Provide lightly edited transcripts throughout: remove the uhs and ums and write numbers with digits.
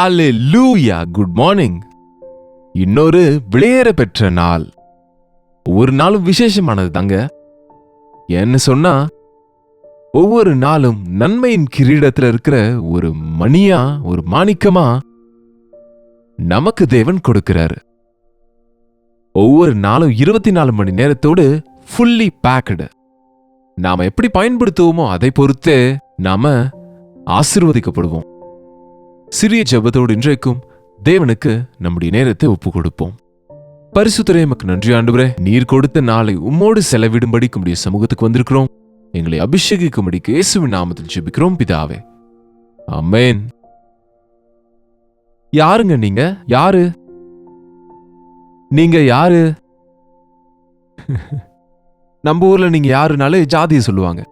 ஹalleluya good morning. இன்னொரு விலையேற பெற்ற நாள். ஒவ்வொரு நாளும் விசேஷமானது தாங்க. என்ன சொன்னா, ஒவ்வொரு நாளும் நன்மையின் கிரீடத்துல இருக்கிற ஒரு மணியா, ஒரு மாணிக்கமா நமக்கு தேவன் கொடுக்கிறாரு. ஒவ்வொரு நாளும் 24 மணி நேரத்தோடு ஃபுல்லி பேக்டு. நாம எப்படி பயன்படுத்துவோமோ அதை பொறுத்தே நாம ஆசீர்வதிக்கப்படுவோம். சிறிய ஜெபத்தோடு இன்றைக்கும் தேவனுக்கு நம்முடைய நேரத்தை ஒப்பு கொடுப்போம். பரிசுத்தரே, எமக்கு நன்றி ஆண்டவரே, நீர் கொடுத்த நாளை உம்மோடு செலவிடும்படி உம்முடைய சமூகத்துக்கு வந்திருக்கிறோம். எங்களை அபிஷேகிக்கும்படிக்கு இயேசுவின் நாமத்தில் ஜெபிக்கிறோம் பிதாவே, ஆமென். யாருங்க நீங்க? யாரு நீங்க? யாரு? நம்ம ஊர்ல நீங்க யாருனாலே ஜாதியை சொல்லுவாங்க,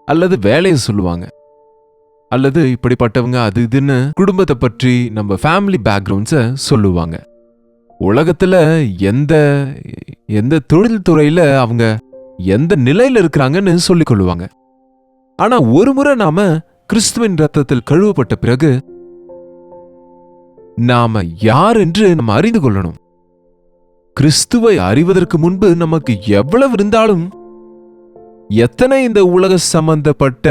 அல்லது வேலையை சொல்லுவாங்க, அல்லது இப்படிப்பட்டவங்க அது இதுன்னு குடும்பத்தை பற்றி நம்ம ஃபேமிலி பேக்ரவுண்ட்ஸை சொல்லுவாங்க. உலகத்துல எந்த எந்த தொழில் துறையில அவங்க எந்த நிலையில இருக்கிறாங்கன்னு சொல்லிக் கொள்ளுவாங்க. ஆனா ஒரு முறை நாம கிறிஸ்துவின் ரத்தத்தில் கழுவப்பட்ட பிறகு நாம யார் என்று நம்ம அறிந்து கொள்ளணும். கிறிஸ்துவை அறிவதற்கு முன்பு நமக்கு எவ்வளவு இருந்தாலும், எத்தனை இந்த உலக சம்பந்தப்பட்ட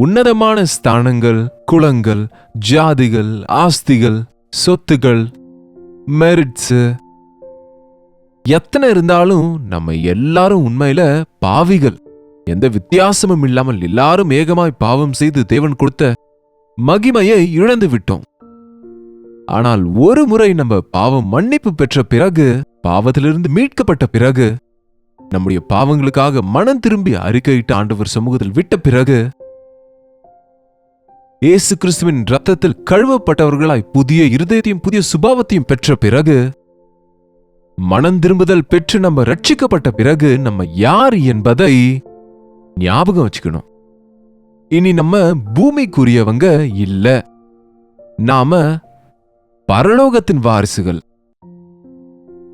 உன்னதமான ஸ்தானங்கள், குலங்கள், ஜாதிகள், ஆஸ்திகள், சொத்துகள், மெரிட்ஸ் எத்தனை இருந்தாலும் நம்ம எல்லாரும் உண்மையில பாவிகள். எந்த வித்தியாசமும் இல்லாமல் எல்லாரும் ஏகமாய் பாவம் செய்து தேவன் கொடுத்த மகிமையை இழந்து விட்டோம். ஆனால் ஒரு முறை நம்ம பாவம் மன்னிப்பு பெற்ற பிறகு, பாவத்திலிருந்து மீட்கப்பட்ட பிறகு, நம்முடைய பாவங்களுக்காக மனம் திரும்பி அறிக்கையிட்டு ஆண்டவர் சமூகத்தில் விட்ட பிறகு, இயேசு கிறிஸ்துவின் ரத்தத்தில் கழுவப்பட்டவர்களாய் புதிய இருதயத்தையும் புதிய சுபாவத்தையும் பெற்ற பிறகு, மனம் திரும்புதல் பெற்று நம்ம ரட்சிக்கப்பட்ட பிறகு, நம்ம யார் என்பதை ஞாபகம் வச்சுக்கணும். இனி நம்ம பூமிக்குரியவங்க இல்ல, நாம பரலோகத்தின் வாரிசுகள்.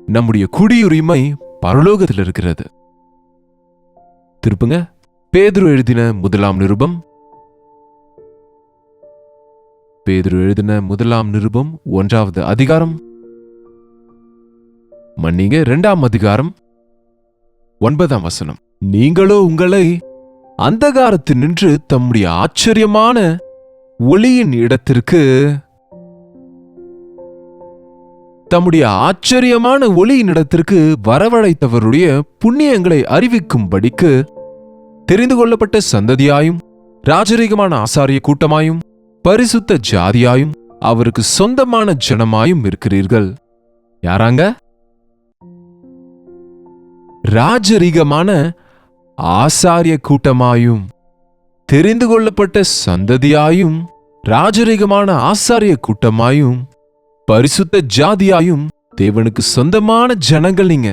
நம்முடைய குடியுரிமை பரலோகத்தில் இருக்கிறது. திருப்புங்க பேதுரு எழுதின முதலாம் நிருபம். பேதுரு எழுதின முதலாம் நிருபம் 1வது அதிகாரம், மன்னிங்க 2ஆம் அதிகாரம் 9ஆம் வசனம். நீங்களோ உங்களை அந்தகாரத்தில் நின்று தம்முடைய ஆச்சரியமான ஒளியின் இடத்திற்கு, தம்முடைய ஆச்சரியமான ஒளியின் இடத்திற்கு வரவழைத்தவருடைய புண்ணியங்களை அறிவிக்கும்படிக்கு தெரிந்து கொள்ளப்பட்ட சந்ததியாயும், ராஜரீகமான ஆசாரிய கூட்டமாயும், பரிசுத்த ஜாதியாயும், அவருக்கு சொந்தமான ஜனமாயும் இருக்கிறீர்கள். யாராங்க? ராஜரீகமான ஆசாரிய கூட்டமாயும், தெரிந்து கொள்ளப்பட்ட சந்ததியாயும், ராஜரீகமான ஆசாரிய கூட்டமாயும், பரிசுத்த ஜாதியாயும், தேவனுக்கு சொந்தமான ஜனங்கள் நீங்க.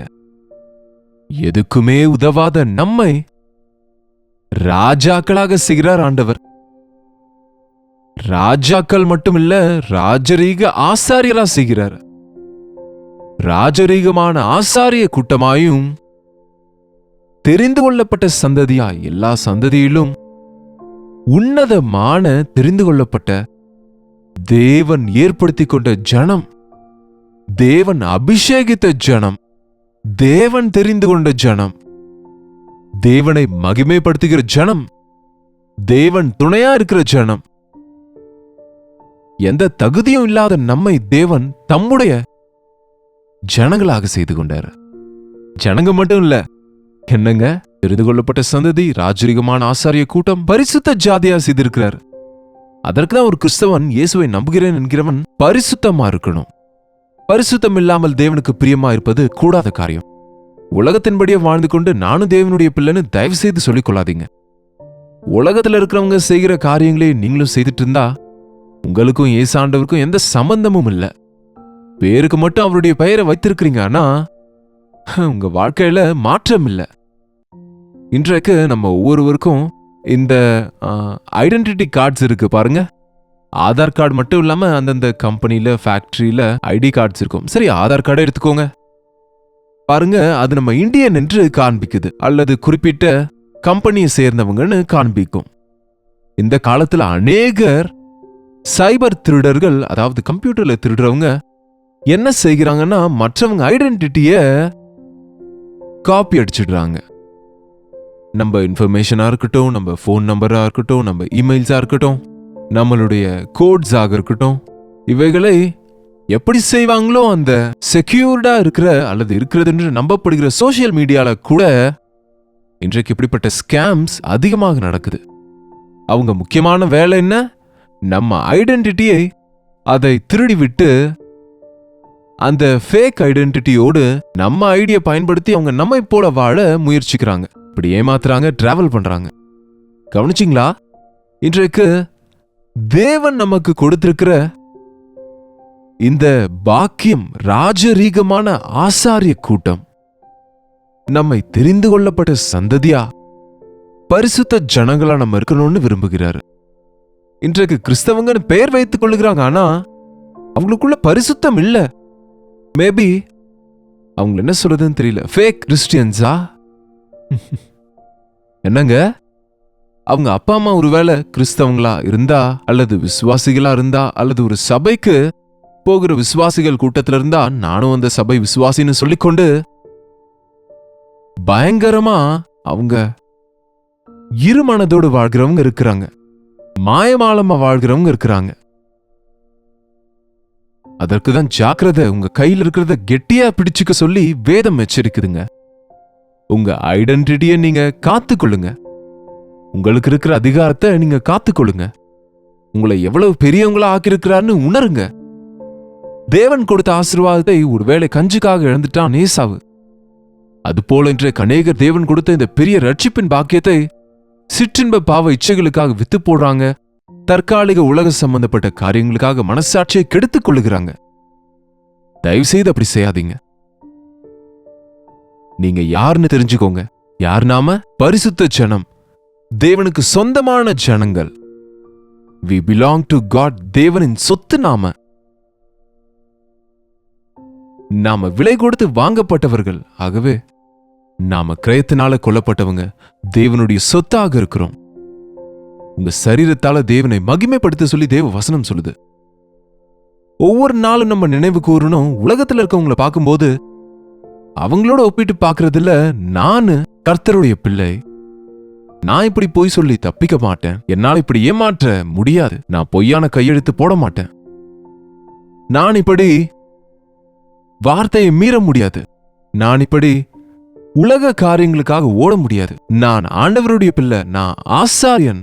எதுக்குமே உதவாத நம்மை ராஜாக்களாக செய்கிறார் ஆண்டவர். ராஜாக்கள் மட்டுமில்ல, ராஜரீக ஆசாரியரா செய்கிறார். ராஜரீகமான ஆசாரிய கூட்டமாயும், தெரிந்து கொள்ளப்பட்ட சந்ததியா, எல்லா சந்ததியிலும் உன்னதமான தெரிந்து கொள்ளப்பட்ட தேவன் ஏற்படுத்தி கொண்ட ஜனம், தேவன் அபிஷேகித்த ஜனம், தேவன் தெரிந்து கொண்ட ஜனம், தேவனை மகிமைப்படுத்துகிற ஜனம், தேவன் துணையா இருக்கிற ஜனம். எந்த தகுதியும் இல்லாத நம்மை தேவன் தம்முடைய ஜனங்களாக செய்து கொண்டார். ஜனங்க மட்டும் இல்ல, என்னங்க, தெரிந்து கொள்ளப்பட்ட சந்ததி, ராஜரீகமான ஆசாரிய கூட்டம், பரிசுத்த ஜாதியா செய்திருக்கிறார். அதற்குதான் ஒரு கிறிஸ்தவன் இயேசுவை நம்புகிறேன் என்கிறவன் பரிசுத்தமா இருக்கணும். பரிசுத்தம் இல்லாமல் தேவனுக்கு பிரியமா இருப்பது கூடாத காரியம். உலகத்தின்படியே வாழ்ந்து கொண்டு நானும் தேவனுடைய பிள்ளைன்னு தயவு செய்து சொல்லிக் கொள்ளாதீங்க. உலகத்துல இருக்கிறவங்க செய்கிற காரியங்களே நீங்களும் செய்துட்டு இருந்தா உங்களுக்கும் இயேசாண்டவருக்கும் எந்த சம்பந்தமும் இல்ல. பேருக்கு மட்டும் அவருடைய பெயரை வைத்திருக்கிறீங்க, ஆனா உங்க வாழ்க்கையில மாற்றம் இல்ல. இன்றைக்கு நம்ம ஒவ்வொருவருக்கும் இந்த ஐடென்டிட்டி கார்ட்ஸ் இருக்கு பாருங்க. ஆதார் கார்டு மட்டும் இல்லாம அந்தந்த கம்பெனில, ஃபேக்டரியில ஐடி கார்ட்ஸ் இருக்கும். சரி, ஆதார் கார்டை எடுத்துக்கோங்க. பாருங்க, அது நம்ம இந்தியன் என்று காண்பிக்குது, அல்லது குறிப்பிட்ட கம்பெனியை சேர்ந்தவங்கன்னு காண்பிக்கும். இந்த காலத்துல அநேகர் சைபர் திருடர்கள், அதாவது கம்ப்யூட்டர்ல திருடுறவங்க என்ன செய்கிறாங்கன்னா, மற்றவங்க ஐடென்டிட்டிய காப்பி அடிச்சிடுறாங்க. நம்ம இன்ஃபர்மேஷனா இருக்கட்டும், நம்ம ஃபோன் நம்பரா இருக்கட்டும், நம்ம இமெயில்ஸா இருக்கட்டும், நம்மளுடைய கோட்ஸாக இருக்கட்டும், இவைகளை எப்படி செய்வாங்களோ அந்த செக்யூர்டா இருக்கிற அல்லது இருக்கிறது என்று நம்பப்படுகிற சோசியல் மீடியால கூட இன்றைக்கு இப்படிப்பட்ட ஸ்கேம்ஸ் அதிகமாக நடக்குது. அவங்க முக்கியமான வேலை என்ன? நம்ம ஐடென்டிட்டியை அதை திருடி விட்டு அந்த ஃபேக் ஐடென்டிட்டியோடு நம்ம ஐடியை பயன்படுத்தி அவங்க நம்மை போல வாழ முயற்சிக்கிறாங்க. இப்படி ஏமாத்துறாங்க, டிராவல் பண்றாங்க. கவனிச்சிங்களா? இன்றைக்கு தேவன் நமக்கு கொடுத்திருக்கிற இந்த பாக்கியம், ராஜரீகமான ஆசாரிய கூட்டம், நம்மை தெரிந்து கொள்ளப்பட்ட சந்ததியா, பரிசுத்த ஜனங்களா நம்ம இருக்கணும்னு விரும்புகிறாரு. இன்றைக்கு கிறிஸ்தவங்கன்னு பெயர் வைத்துக் கொள்ளுகிறாங்க, ஆனா அவங்களுக்குள்ள பரிசுத்தம் இல்ல. மேபி அவங்க என்ன சொல்றதுன்னு தெரியல. ஃபேக் கிறிஸ்டியன்ஸா? என்னங்க, அவங்க அப்பா அம்மா ஒருவேளை கிறிஸ்தவங்களா இருந்தா, அல்லது விசுவாசிகளா இருந்தா, அல்லது ஒரு சபைக்கு போகிற விசுவாசிகள் கூட்டத்துல இருந்தா, நானும் அந்த சபை விசுவாசின்னு சொல்லிக்கொண்டு பயங்கரமா அவங்க இருமனதோடு வாழ்கிறவங்க இருக்கிறாங்க, மாயமாலமா வாழ்கிறவங்க இருக்கிறாங்க. அதற்குதான் ஜாக்கிரதை. உங்க கையில் இருக்கிறத கெட்டியா பிடிச்சுக்க சொல்லி வேதம் எச்சரிக்குதுங்க. உங்க ஐடென்டிட்டியை நீங்க காத்துக்கொள்ளுங்க. உங்களுக்கு இருக்கிற அதிகாரத்தை நீங்க காத்துக்கொள்ளுங்க. உங்களை எவ்வளவு பெரியவங்களா ஆக்கியிருக்கிறார்னு உணருங்க. தேவன் கொடுத்த ஆசீர்வாதத்தை ஒருவேளை கஞ்சுக்காக இழந்துட்டான் ஏசாவு. அதுபோல இன்றைய அநேகர் தேவன் கொடுத்த இந்த பெரிய ரட்சிப்பின் பாக்கியத்தை சிற்றின்ப பாவ இச்சைகளுக்காக வித்து போடுறாங்க. தற்காலிக உலக சம்பந்தப்பட்ட காரியங்களுக்காக மனசாட்சியை கெடுத்துக் கொள்ளுகிறாங்க. தயவு செய்து அப்படி செய்யாதீங்க. நீங்க யாருன்னு தெரிஞ்சுக்கோங்க. யார் நாம? பரிசுத்த ஜனம், தேவனுக்கு சொந்தமான ஜனங்கள். We belong to God. தேவனின் சொத்து நாம. நாம விலை கொடுத்து வாங்கப்பட்டவர்கள். ஆகவே நாம கிரயத்தினால கொல்லப்பட்டவங்க, தேவனுடைய சொத்தாக இருக்கிறோம். உங்க சரீரத்தால தேவனை மகிமைப்படுத்த சொல்லி தேவ வசனம் சொல்லுது. ஒவ்வொரு நாளும் நம்ம நினைவு கூறணும், உலகத்துல இருக்கவங்களை பார்க்கும்போது அவங்களோட ஒப்பிட்டு பார்க்கறதுல, நானு கர்த்தருடைய பிள்ளை, நான் இப்படி பொய் சொல்லி தப்பிக்க மாட்டேன், என்னால் இப்படி ஏமாற்ற முடியாது, நான் பொய்யான கையெழுத்து போட மாட்டேன், நான் இப்படி வார்த்தையை மீற முடியாது, நான் இப்படி உலக காரியங்களுக்காக ஓட முடியாது, நான் ஆண்டவருடைய பிள்ளை, நான் ஆசாரியன்,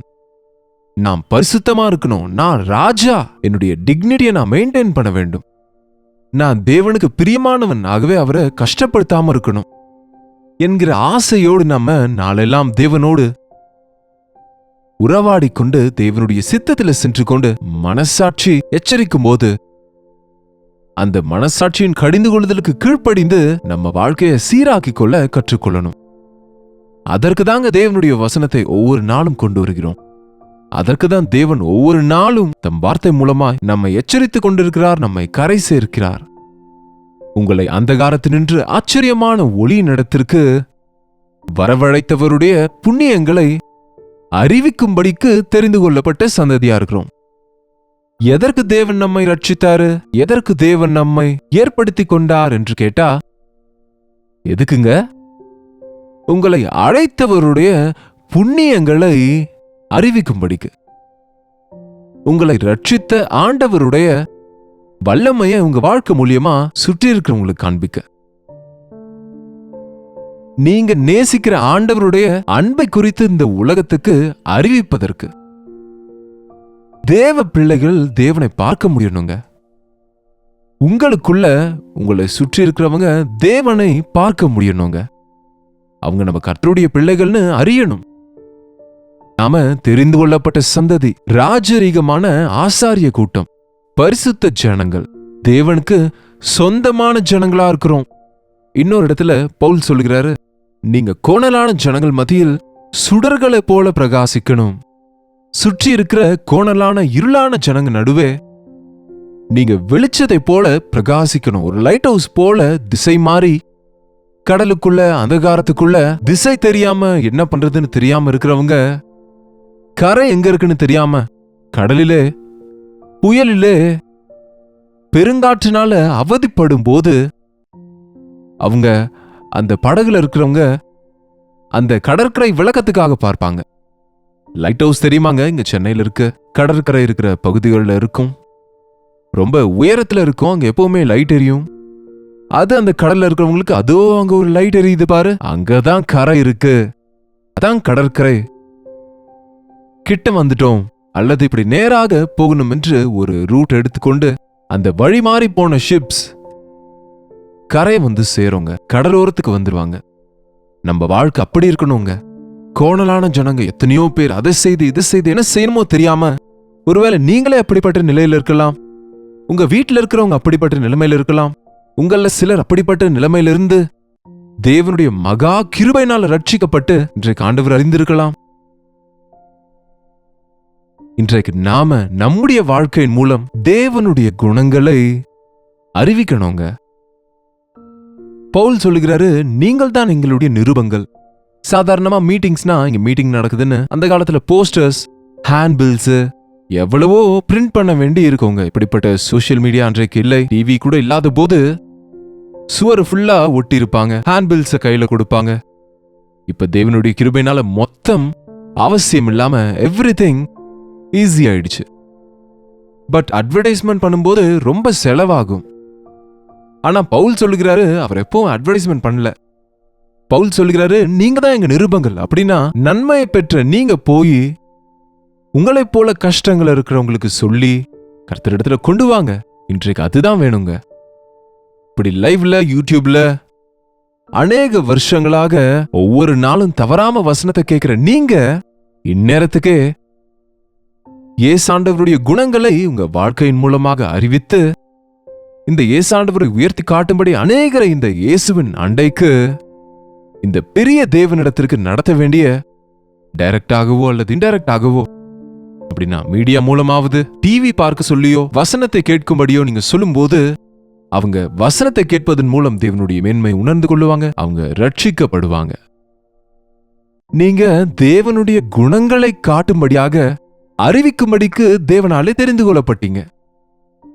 நான் பரிசுத்தமா இருக்கணும், நான் ராஜா, என்னுடைய டிக்னிட்டியை நான் மெயின்டைன் பண்ண வேண்டும், நான் தேவனுக்கு பிரியமானவன், ஆகவே அவரை கஷ்டப்படுத்தாம இருக்கணும் என்கிற ஆசையோடு நம்ம நாளெல்லாம் தேவனோடு உறவாடி கொண்டு தேவனுடைய சித்தத்தில் சென்று கொண்டு மனசாட்சி எச்சரிக்கும் போது அந்த மனசாட்சியின் கடிந்து கொள்ளுதலுக்கு கீழ்ப்படிந்து நம்ம வாழ்க்கையை சீராக்கி கொள்ள கற்றுக்கொள்ளணும். அதற்கு தாங்க தேவனுடைய வசனத்தை ஒவ்வொரு நாளும் கொண்டு வருகிறோம். அதற்கு தான் தேவன் ஒவ்வொரு நாளும் தம் வார்த்தை மூலமாய் நம்மை எச்சரித்துக் கொண்டிருக்கிறார், நம்மை கரை சேர்க்கிறார். உங்களை அந்தகாரத்தினின்று ஆச்சரியமான ஒளியின் இடத்திற்கு வரவழைத்தவருடைய புண்ணியங்களை அறிவிக்கும்படிக்கு தெரிந்து கொள்ளப்பட்ட சந்ததியா இருக்கிறோம். எதற்கு தேவன் நம்மை ரட்சித்தாரு, எதற்கு தேவன் நம்மை ஏற்படுத்தி கொண்டார் என்று கேட்டா, எதுக்குங்க? உங்களை அழைத்தவருடைய புண்ணியங்களை அறிவிக்கும்படிக்கு, உங்களை ரட்சித்த ஆண்டவருடைய வல்லமையை உங்க வாழ்க்கை மூலியமா சுற்றி இருக்கிறவங்களுக்கு காண்பிக்க, நீங்க நேசிக்கிற ஆண்டவருடைய அன்பை குறித்து இந்த உலகத்துக்கு அறிவிப்பதற்கு. தேவ பிள்ளைகள் தேவனை பார்க்க முடியணுங்க. உங்களுக்குள்ள உங்களை சுற்றி இருக்கிறவங்க தேவனை பார்க்க முடியணுங்க. அவங்க நம்ம கர்த்தருடைய பிள்ளைகள்னு அறியணும். நாம தெரிந்து கொள்ளப்பட்ட சந்ததி, ராஜரீகமான ஆசாரிய கூட்டம், பரிசுத்த ஜனங்கள், தேவனுக்கு சொந்தமான ஜனங்களா இருக்கிறோம். இன்னொரு இடத்துல பவுல் சொல்லுகிறாரு, நீங்க கோணலான ஜனங்கள் மத்தியில் சுடர்களை போல பிரகாசிக்கணும். சுற்றி இருக்கிற கோணலான இருளான ஜனங்க நடுவே நீங்க வெளிச்சத்தை போல பிரகாசிக்கணும். ஒரு லைட் ஹவுஸ் போல திசை மாறி கடலுக்குள்ள அந்தகாரத்துக்குள்ள திசை தெரியாம என்ன பண்றதுன்னு தெரியாம இருக்கிறவங்க, கரை எங்க இருக்குன்னு தெரியாம கடலிலே புயலிலே பெருங்காற்றினால அவதிப்படும் போது அவங்க அந்த படகுல இருக்கிறவங்க அந்த கடற்கரை விளக்கத்துக்காக பார்ப்பாங்க. லைட் ஹவுஸ் தெரியுமாங்க? இங்க சென்னையில இருக்கு. கடற்கரை இருக்கிற பகுதிகளில் இருக்கும். ரொம்ப உயரத்துல இருக்கும். அங்க எப்பவுமே லைட் எரியும். அது அந்த கடல்ல இருக்கிறவங்களுக்கு அதோ அங்க ஒரு லைட் எரியுது பாரு, அங்கதான் கரை இருக்கு, அதான் கடற்கரை. கிட்ட வந்துட்டோம் அல்லது இப்படி நேராக போகணும் என்று ஒரு ரூட் எடுத்துக்கொண்டு அந்த வழி மாறி போன ஷிப்ஸ் கரையை வந்து சேருங்க, கடலோரத்துக்கு வந்துருவாங்க. நம்ம வாழ்க்கை அப்படி இருக்கணுங்க. கோணலான ஜனங்க எத்தனையோ பேர் அதை செய்து இதை செய்து என்ன செய்யணுமோ தெரியாம, ஒருவேளை நீங்களே அப்படிப்பட்ட நிலையில இருக்கலாம். உங்க வீட்டில் இருக்கிறவங்க அப்படிப்பட்ட நிலைமையில இருக்கலாம். உங்கள சிலர் அப்படிப்பட்ட நிலைமையிலிருந்து தேவனுடைய மகா கிருபையினால ரட்சிக்கப்பட்டு இன்றைக்கு ஆண்டவர் அறிந்திருக்கலாம். இன்றைக்கு நாம நம்முடைய வாழ்க்கையின் மூலம் தேவனுடைய குணங்களை அறிவிக்கணுங்க. பவுல் சொல்லுகிறாரு, நீங்கள் தான் எங்களுடைய நிருபங்கள். சாதாரணமா மீட்டிங்ஸ்னா, இங்க மீட்டிங் நடக்குதுன்னு அந்த காலத்துல போஸ்டர்ஸ், ஹேண்ட் பில்ஸ் எவ்வளவோ பிரிண்ட் பண்ண வேண்டி இருக்கோங்க. இப்படிப்பட்ட சோசியல் மீடியா அன்றைக்கு இல்லை, டிவி கூட இல்லாத போது சுவர் ஃபுல்லா ஒட்டி இருப்பாங்க, ஹேண்ட் பில்ஸ கையில கொடுப்பாங்க. இப்ப தேவனுடைய கிருபையினால மொத்தம் அவசியம் இல்லாம எவ்ரிதிங் ஈஸி ஆயிடுச்சு. பட் அட்வர்டைஸ்மெண்ட் பண்ணும்போது ரொம்ப செலவாகும். ஆனா பவுல் சொல்லுகிறாரு, அவர் எப்பவும் அட்வர்டைஸ்மெண்ட் பண்ணல. பவுல் சொல்லுகிறாரு, நீங்க தான் எங்க நிருபங்கள். அப்படின்னா நன்மையை பெற்ற நீங்க போய் உங்களைப் போல கஷ்டங்கள் இருக்கிறவங்களுக்கு சொல்லி கர்த்தரிடத்துல கொண்டு வாங்க. இன்றைக்கு அதுதான் வேணுங்க. இப்படி லைவ்ல யூடியூப்ல அநேக வருஷங்களாக ஒவ்வொரு நாளும் தவறாம வசனத்தை கேட்கிற நீங்க இந்நேரத்துக்கே இயேசாண்டவருடைய குணங்களை உங்க வாழ்க்கையின் மூலமாக அறிவித்து இந்த இயேசாண்டவரை உயர்த்தி காட்டும்படி அநேகரை இந்த இயேசுவின் அண்டைக்கு, இந்த பெரிய தேவனிடத்திற்கு நடத்த வேண்டிய, டைரக்டாகவோ அல்லது இன்டைரக்டாகவோ, அப்படின்னா மீடியா மூலமாவது டிவி பார்க்க சொல்லியோ வசனத்தை கேட்கும்படியோ நீங்க சொல்லும்போது அவங்க வசனத்தை கேட்பதன் மூலம் தேவனுடைய மேன்மை உணர்ந்து கொள்ளுவாங்க, அவங்க ரட்சிக்கப்படுவாங்க. நீங்க தேவனுடைய குணங்களை காட்டும்படியாக அறிவிக்கும்படிக்கு தேவனாலே தெரிந்து கொள்ளப்பட்டீங்க.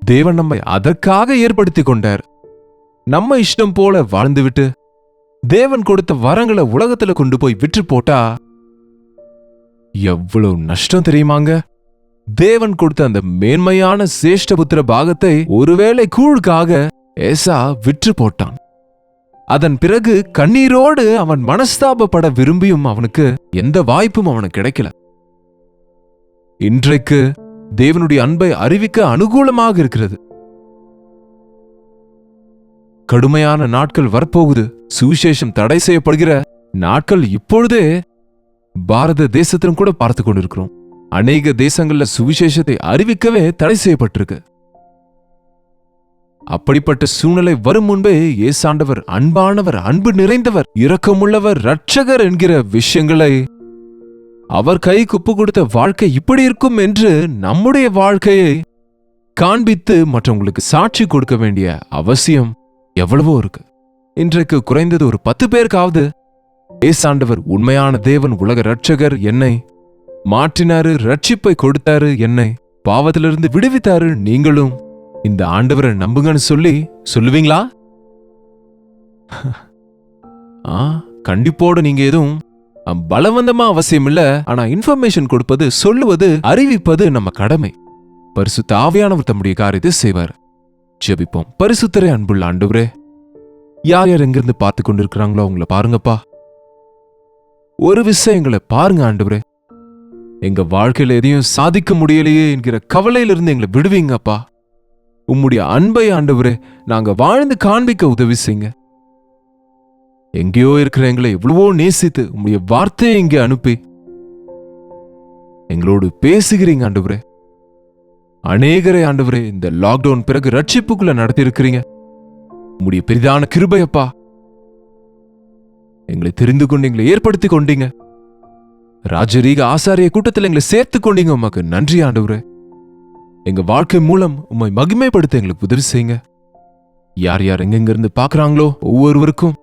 தேவன் நம்மை அதற்காக ஏற்படுத்தி கொண்டார். நம்ம இஷ்டம் போல வாழ்ந்துவிட்டு தேவன் கொடுத்த வரங்களை உலகத்துல கொண்டு போய் விற்று போட்டா எவ்வளவு நஷ்டம் தெரியுமாங்க? தேவன் கொடுத்த அந்த மேன்மையான சேஷ்டபுத்திர பாகத்தை ஒருவேளை கூழுக்காக ஏசா விற்று போட்டான். அதன் பிறகு கண்ணீரோடு அவன் மனஸ்தாபப்பட விரும்பியும் அவனுக்கு எந்த வாய்ப்பும் அவனுக்கு கிடைக்கல. இன்றைக்கு தேவனுடைய அன்பை அறிவிக்க அனுகூலமாக இருக்கிறது. கடுமையான நாட்கள் வரப்போகுது. சுவிசேஷம் தடை செய்யப்படுகிற நாட்கள் இப்பொழுதே பாரத தேசத்திலும் கூட பார்த்து கொண்டிருக்கிறோம். அநேக தேசங்கள்ல சுவிசேஷத்தை அறிவிக்கவே தடை செய்யப்பட்டிருக்கு. அப்படிப்பட்ட சூழ்நிலை வரும் முன்பே இயேசாண்டவர் அன்பானவர், அன்பு நிறைந்தவர், இரக்கமுள்ளவர், இரட்சகர் என்கிற விஷயங்களை, அவர் கைக்கு ஒப்பு கொடுத்த வாழ்க்கை இப்படி இருக்கும் என்று நம்முடைய வாழ்க்கையை காண்பித்து மற்றவங்களுக்கு சாட்சி கொடுக்க வேண்டிய அவசியம் எவ்வளவோ இருக்கு. இன்றைக்கு குறைந்தது ஒரு 10 பேருக்காவது இயேசாண்டவர் உண்மையான தேவன், உலக இரட்சகர், என்னை மாற்றினாரு, ரட்சிப்பை கொடுத்தாரு, என்னை பாவத்திலிருந்து விடுவித்தாரு, நீங்களும் இந்த ஆண்டவரை நம்புங்கன்னு சொல்லுவீங்களா? கண்டிப்போட நீங்க எதுவும் பலவந்தமா அவசியம் இல்ல. ஆனா இன்ஃபர்மேஷன் கொடுப்பது, சொல்லுவது, அறிவிப்பது நம்ம கடமை. பரிசுத்த ஆவியானவர் தம்முடைய காரியத்தை செய்வார். ஜெபிப்போம். பரிசுத்தரே, அன்புள்ள ஆண்டவரே, யார் யார் எங்கிருந்து பார்த்து கொண்டிருக்கிறாங்களோ அவங்கள பாருங்கப்பா. ஒரு விஷயங்களை பாருங்க ஆண்டவரே. எங்க வாழ்க்கையில எதையும் சாதிக்க முடியலையே என்கிற கவலையிலிருந்து எங்களை விடுவீங்கப்பா. உம்முடைய அன்பை ஆண்டவரே நாங்க வாழ்ந்து காண்பிக்க உதவி செய்யுங்க. எங்கேயோ இருக்கிற எங்களை எவ்வளவோ நேசித்து உம்முடைய வார்த்தையை இங்கே அனுப்பி எங்களோடு பேசுகிறீங்க ஆண்டவரே. அநேகரை ஆண்டவரே இந்த லாக்டவுன் பிறகு ரட்சிப்புக்குள்ள நடத்தி இருக்கிறீங்க. உம்முடைய பெரிதான கிருபையப்பா. எங்களை தெரிந்து கொண்டு எங்களை ஏற்படுத்தி கொண்டீங்க. ராஜரீக ஆசாரிய கூட்டத்தில் எங்களை சேர்த்து கொண்டீங்க. உமக்கு நன்றி ஆண்டவரே. எங்க வாழ்க்கை மூலம் உம்மை மகிமைப்படுத்த எங்களுக்கு உதவி செய்யுங்க. யார் யார் எங்கெங்கிருந்து பாக்குறாங்களோ ஒவ்வொருவருக்கும்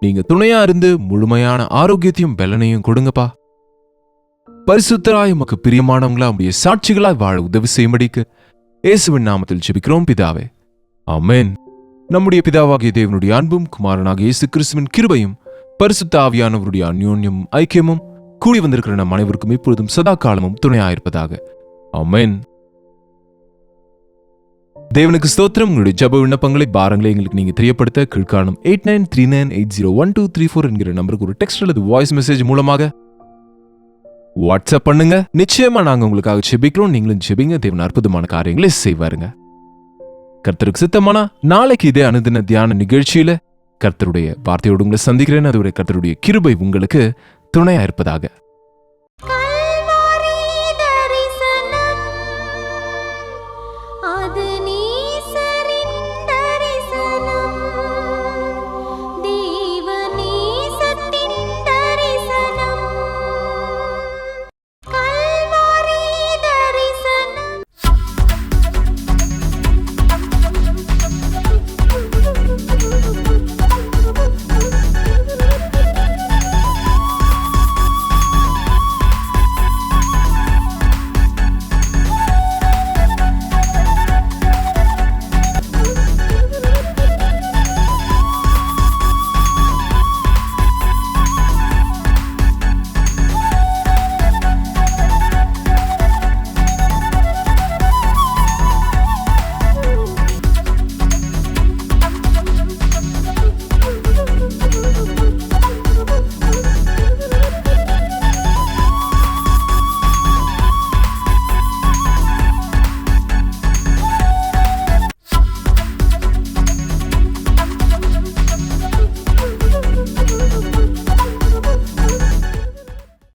நீங்க துணையா இருந்து முழுமையான ஆரோக்கியத்தையும் பலனையும் கொடுங்கப்பா. பரிசுத்தராய் உமக்கு பிரியமானவங்களா உடைய சாட்சிகளாய் வாழ உதவி செய்யும்படிக்கு இயேசுவின் நாமத்தில் ஜெபிக்கிறோம் பிதாவே, ஆமென். நம்முடைய பிதாவாகிய தேவனுடைய அன்பும் குமாரனாகிய இயேசு கிறிஸ்துவின் கிருபையும் பரிசுத்த ஆவியானவருடைய அந்யோன்யம் ஐக்கியமும் கூடி வந்திருக்கிற நம் அனைவருக்கும் இப்பொழுதும் சதா காலமும் துணையாயிருப்பதாக. ஆமென். தேவனுக்கு ஸ்தோத்திரம். உங்களுடைய ஜெப விண்ணப்பங்களை, பாரங்களை எங்களுக்கு நீங்க தெரியப்படுத்த கீழ்காணும் 8939801234 என்கிற நம்பருக்கு ஒரு டெக்ஸ்ட் அல்லது வாய்ஸ் மெசேஜ் மூலமாக வாட்ஸ்அப் பண்ணுங்க. நிச்சயமா நாங்க உங்களுக்காக ஜெபிக்கிறோம். நீங்களும் ஜெபிங்க. தேவன் அற்புதமான காரியங்களை செய்வாருங்க. கர்த்தருக்கு சித்தமானா நாளைக்கு இதே அனுதின தியான நிகழ்ச்சியில கர்த்தருடைய வார்த்தையோடு உங்களை சந்திக்கிறேன். அதுவரை கர்த்தருடைய கிருபை உங்களுக்கு துணையா இருப்பதாக.